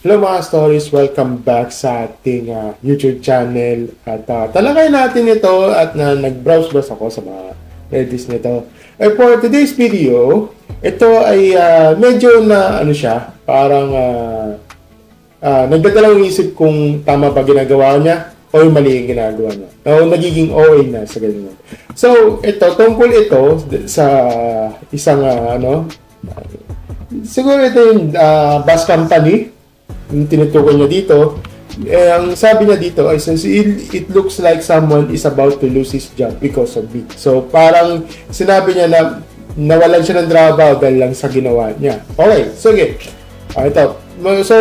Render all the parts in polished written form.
Hello mga stories, welcome back sa ating YouTube channel at talakay natin ito at nag-browse ako sa mga edits nito. For today's video, ito ay medyo na ano siya, parang nagdadalawang isip kung tama ba ginagawa niya o mali yung ginagawa niya. O nagiging OA na sa ganyan. So, tungkol ito sa isang siguro ito yung bus company yung tinutukoy niya dito. Ang sabi niya dito ay since it looks like someone is about to lose his job because of me. So parang sinabi niya na nawalan siya ng trabaho dahil lang sa ginawa niya. Okay, sige. Ito. So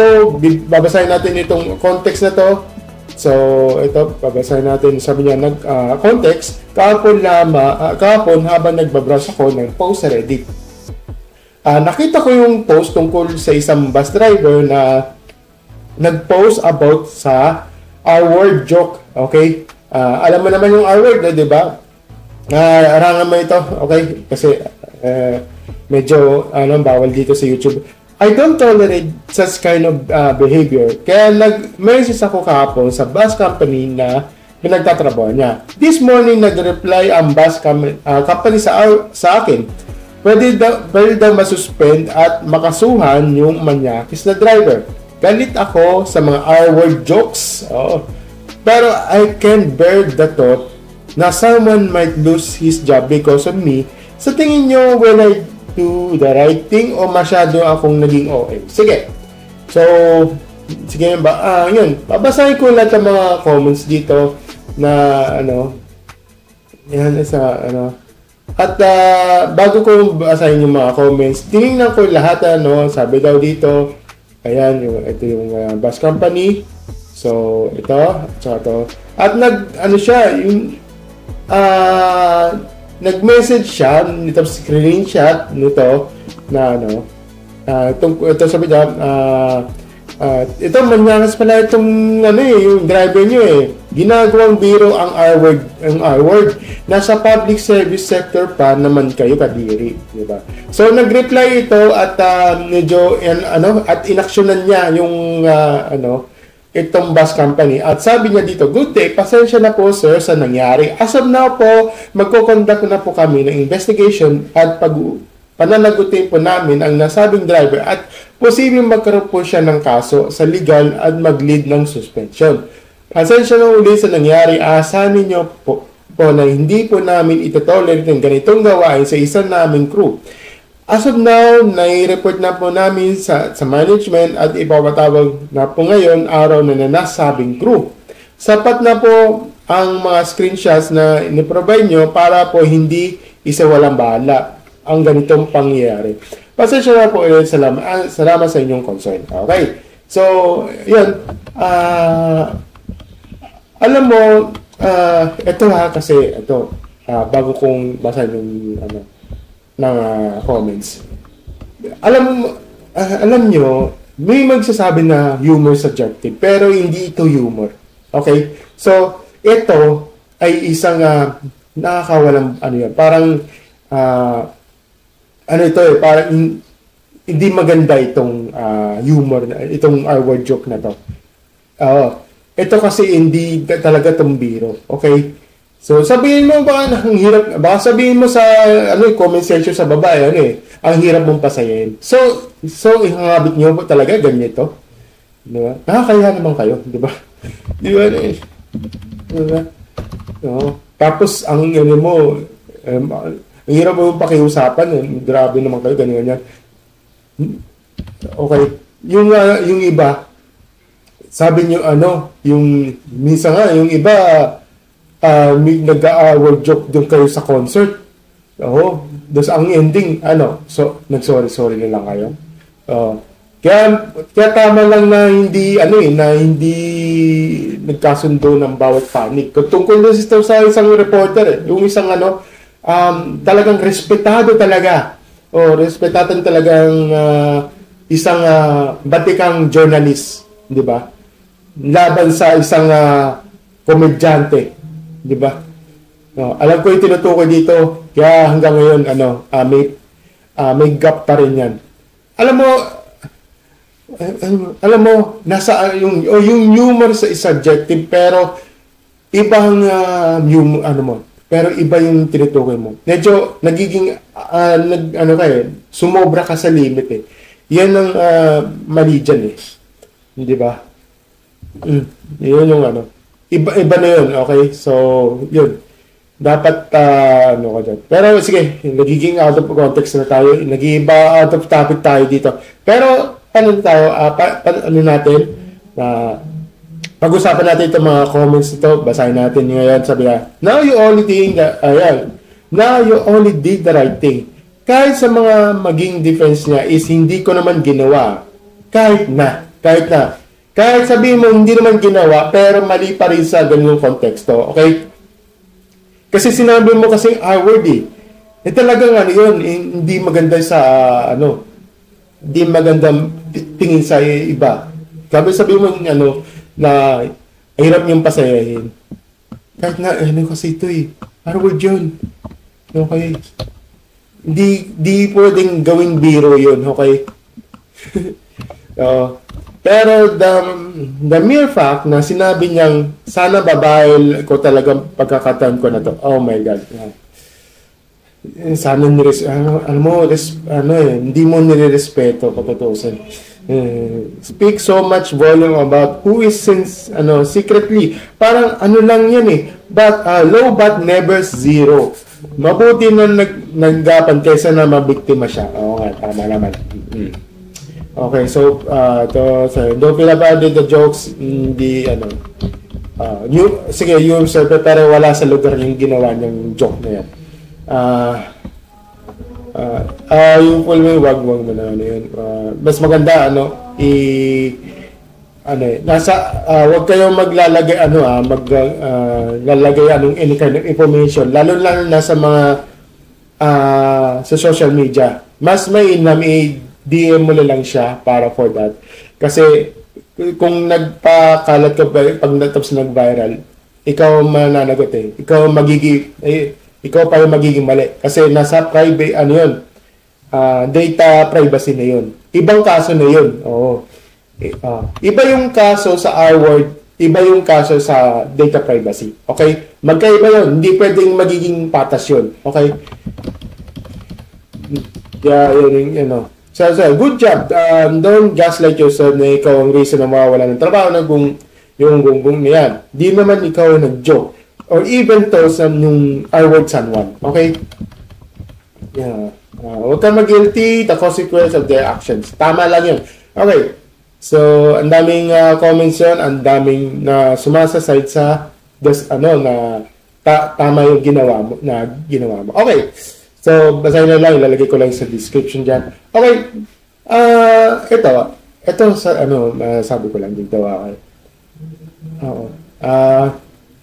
babasahin natin itong context na to. So ito, babasahin natin. Sabi niya context, kahapon habang nagbabrowse ako ng post sa Reddit. Nakita ko yung post tungkol sa isang bus driver na nag-post about sa R-word joke. Okay? Alam mo naman yung R-word, di ba? Arangan mo ito. Okay? Kasi medyo bawal dito sa YouTube. I don't tolerate such kind of behavior. Kaya nag-message ako kahapon sa bus company na pinagtatrabaho niya. This morning, nag-reply ang bus company sa akin. Pwede daw masuspend at makasuhan yung manyakis na driver. Galit ako sa mga R-word jokes. Pero I can't bear the thought na someone might lose his job because of me. Sa tingin nyo, will I do the right thing o masyado akong naging OA? Sige. So, sige ba? Yun. Babasahin ko lahat ng mga comments dito na yan sa At bago ko basahin yung mga comments, tinignan ko lahat sabi daw dito, ayan, ito yung bus company. So, ito, tsaka ito. At nag-message siya, nito screenshot nito, na ito sabi niya, ito manyangas pala itong yung driver nyo ginagawang biro ang R-word. Nasa public service sector pa naman kayo kadiri, di ba? So nag-reply ito at medyo at inaksyonan niya yung itong bus company. At sabi niya dito, good day, pasensya na po sir sa nangyari. As of now po, magko-conduct na po kami ng investigation at pananagutin po namin ang nasabing driver at posibleng magkaroon po siya ng kaso sa legal at mag-lead ng suspension. Pasensya na uli sa nangyari, asahan niyo po na hindi po namin itotolerate ng ganitong gawain sa isa naming crew. As of now, nai-report na po namin sa management at ipapatawag na po ngayon araw na nasabing crew. Sapat na po ang mga screenshots na ni-provide nyo para po hindi isa walang bahala ang ganitong pangyayari. Pasensya na po ulit. Salamat sa inyong concern. Okay. So, yun. Alam mo, ito kasi bago kong basahin yung comments. Alam nyo, may magsasabi na humor subjective, pero hindi ito humor. Okay? So, ito ay isang nakakawalang parang parang hindi maganda itong humor, itong R-word joke na to. Ito kasi hindi talaga itong biro. Okay? So, sabihin mo baka ang hirap, baka sabihin mo sa comment section sa baba, ang hirap mong pasayin. So ihangabit nyo talaga ganito. Di ba? Nakakaya naman kayo, di ba? Di ba? Di ba? Tapos, ang mo, ang hirap mo pakiusapan, grabe naman kayo, ganyan. Okay. Yung iba, sabi niyo yung minsan nga, yung iba, nag-award joke doon kayo sa concert. Dos ang ending, so, nag-sorry na lang kayo. Kaya tama lang na hindi, na hindi nagkasundo ng bawat panig. Tungkol doon sa isang reporter, yung isang talagang respetado talaga. Respetatan talagang isang batikang journalist, di ba? Laban sa isang komedyante, di ba? Alam ko yung tinutukoy dito, kaya hanggang ngayon may gap pa rin yan. Alam mo, alam mo, nasa yung humor sa is subjective, pero ibang ano mo, pero iba yung tinutukoy mo. Medyo nagiging ano ka sumobra ka sa limit eh. Yan ang mali dyan eh. Di ba? Yun yung ano. Iba na yun, okay? So, yun. Dapat, ano ka dyan. Pero sige, nagiging out of context na tayo. Nag-iiba out of topic tayo dito. Pero, ano tayo, ano natin, pag-usapan natin itong mga comments ito, basahin natin ngayon, sabi na, now you only think that, now you only did the right thing. Kahit sa mga maging defense niya is hindi ko naman ginawa. Kahit sabihin mo hindi naman ginawa, pero mali pa rin sa ganung konteksto, okay? Kasi sinabi mo kasing R-word eh. Talagang ano yun, hindi maganda sa, hindi magandang tingin sa iba. Sabi mo, na hirap niyong pasayahin. Kahit na, kasi ito eh. R-word yun. Okay? Di pwedeng gawing biro yun, okay? Pero the mere fact na sinabi niyang sana babae ko talagang pagkakataon ko na to. Oh my God. Sana hindi mo nirerespeto kapatusan. Speak so much volume about who is secretly. Parang lang yan eh. But low but never zero. Mabuti na naggapan kaysa na mabiktima siya. Oo nga, tama naman. Okay, so don't feel about it, the jokes, hindi sige, yung survey, pero wala sa lugar yung ginawa niyang joke na yan. Yung full way, wag mo na yun. Mas maganda, wag kayong maglalagay, lalagay any kind of information, lalo sa mga, sa social media. Mas may DM mo na lang siya para for that. Kasi, kung nagpakalat ka pag tapos nag-viral, ikaw mananagot eh. Ikaw pa yung magiging mali. Kasi nasa private, data privacy na yun. Ibang kaso na yun. Oo. Iba yung kaso sa R-word, iba yung kaso sa data privacy. Okay? Magkaiba yun. Hindi pwedeng magiging patas yun. Okay? Yeah, yun. So, good job. Don't gaslight yourself na ikaw ang reason na mawawala ng trabaho na yung gunggong na yan. Di naman ikaw nag-joke. Or even to yung R-word someone. Okay? Yeah. Huwag kang mag-guilty the consequence of their actions. Tama lang yun. Okay. So, ang daming comments yun. Ang daming na sumasaside sa tama yung ginawa mo. Okay. So, basahin na lang. Ilalagay ko lang sa description dyan. Okay. Ito sa, sabi ko lang dito. Okay. Oo.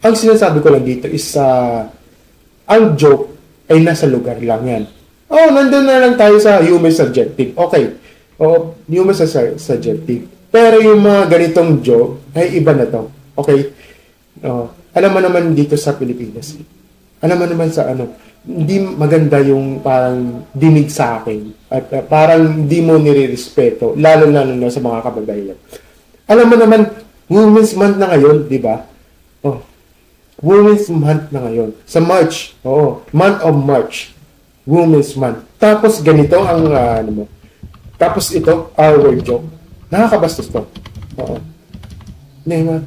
Ang sinasabi ko lang dito is, ang joke ay nasa lugar lang yan. Nandun na lang tayo sa human subjective. Okay. Human subjective. Pero yung mga ganitong joke, ay iba na to. Okay. Alam mo naman dito sa Pilipinas. Alam mo naman sa hindi maganda yung parang dinig sa akin at parang hindi mo nire-respeto lalo na sa mga kababaihan. Alam mo naman, Women's Month na ngayon, di ba? Women's Month na ngayon. Sa March, month of March, Women's Month. Tapos ganito ang tapos ito, R-word joke. Nakakabastos to. Diba?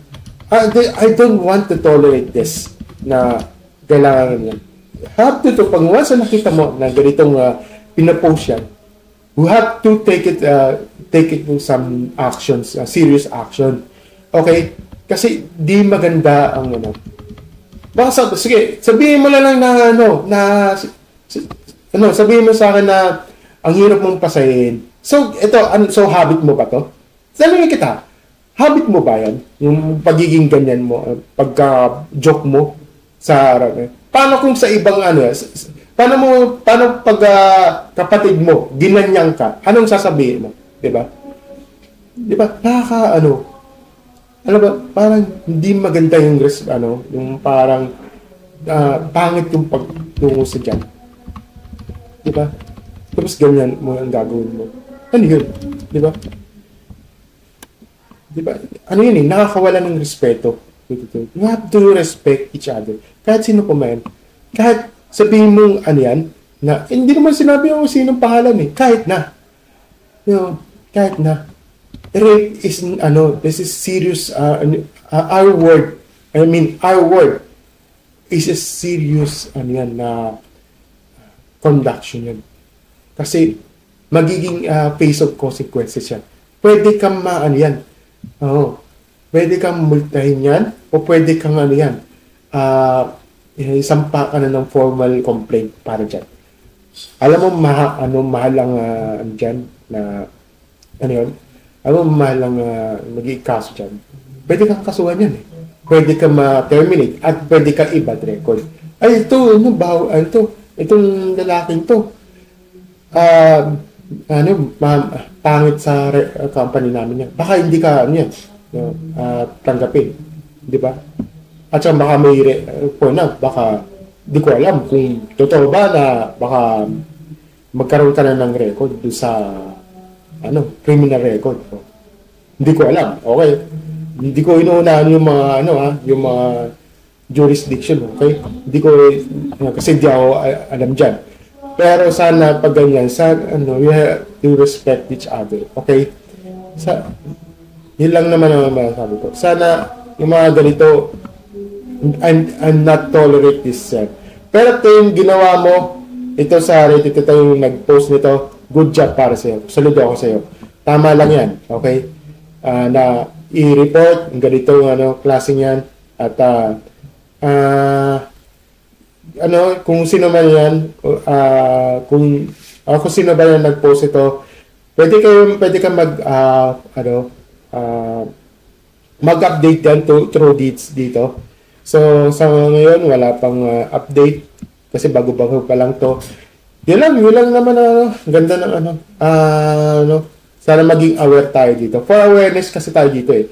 I don't want to tolerate this na kailangan niya. Have to pag once na nakita mo na ganitong pinapost yan, you have to take it with some actions, serious action. Okay? Kasi di maganda ang baka sige, sabihin mo lang sabihin mo sa akin na ang hirap mong pasahin. So, so habit mo ba to? Sabihin kita, habit mo ba yan? Yung pagiging ganyan mo, pagka-joke mo sa harap. Paano kung sa ibang paano pag kapatid mo, ginanyang ka, anong sasabihin mo? Diba? Diba? Ba, parang hindi maganda yung yung parang pangit yung pagtungo sa dyan. Diba? Tapos ganyan mo ang gagawin mo. Ano yun? Diba? Di ba? Ano yun eh, nakakawala ng respeto. You have to respect each other. Kahit sino po man. Kahit sabihin mong ano yan, na hindi naman sinabi yung sinong pangalan eh. Kahit na. You know, kahit na. Rape is, this is serious, our word is a serious, na conduction yun. Kasi, magiging face of consequences yan. Pwede kang yan. Pwede kang multahin yan, o pwede kang isampa ka na ng formal complaint para dyan. Alam mo, mahal ang dyan, na, alam mo, mahal ang mag-i-kaso dyan. Pwede kang kasuhan yan eh. Pwede kang ma-terminate, at pwede kang i-bad record. Ay, itong lalaking to, pangit sa company namin yan. Baka hindi ka, tanggapin. Di ba? At saka baka may baka di ko alam kung totoo ba na baka magkaroon ka na ng record doon sa criminal record. Hindi ko alam. Okay. Hindi ko inuunahan yung mga yung mga jurisdiction, okay? Hindi ko kasi di ako alam diyan. Pero sana pag ganyan, we have to respect each other. Okay? Yun lang naman ang masasabi ko. Sana yung mga ganito, I'm not tolerate this. Pero ito yung ginawa mo, ito sa Reddit, ito yung nag-post nito, good job para sa'yo. Saludo ako sa'yo. Tama lang yan. Okay? Na i-report, ganito klaseng yan. At kung sino man yan, kung sino ba yan nag-post ito, pwede ka mag-update yan through deeds dito. So, sa ngayon, wala pang update kasi bago-bago pa lang to. Yun lang naman ganda ng sana maging aware tayo dito. For awareness kasi tayo dito eh.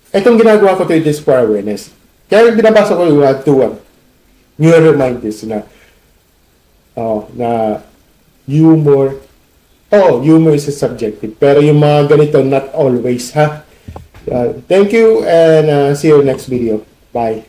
Itong ginagawa ko to is for awareness. Kaya binabasa ko yung new reminders na humor is subjective. Pero yung mga ganito, not always, ha? Thank you and see you next video. Bye.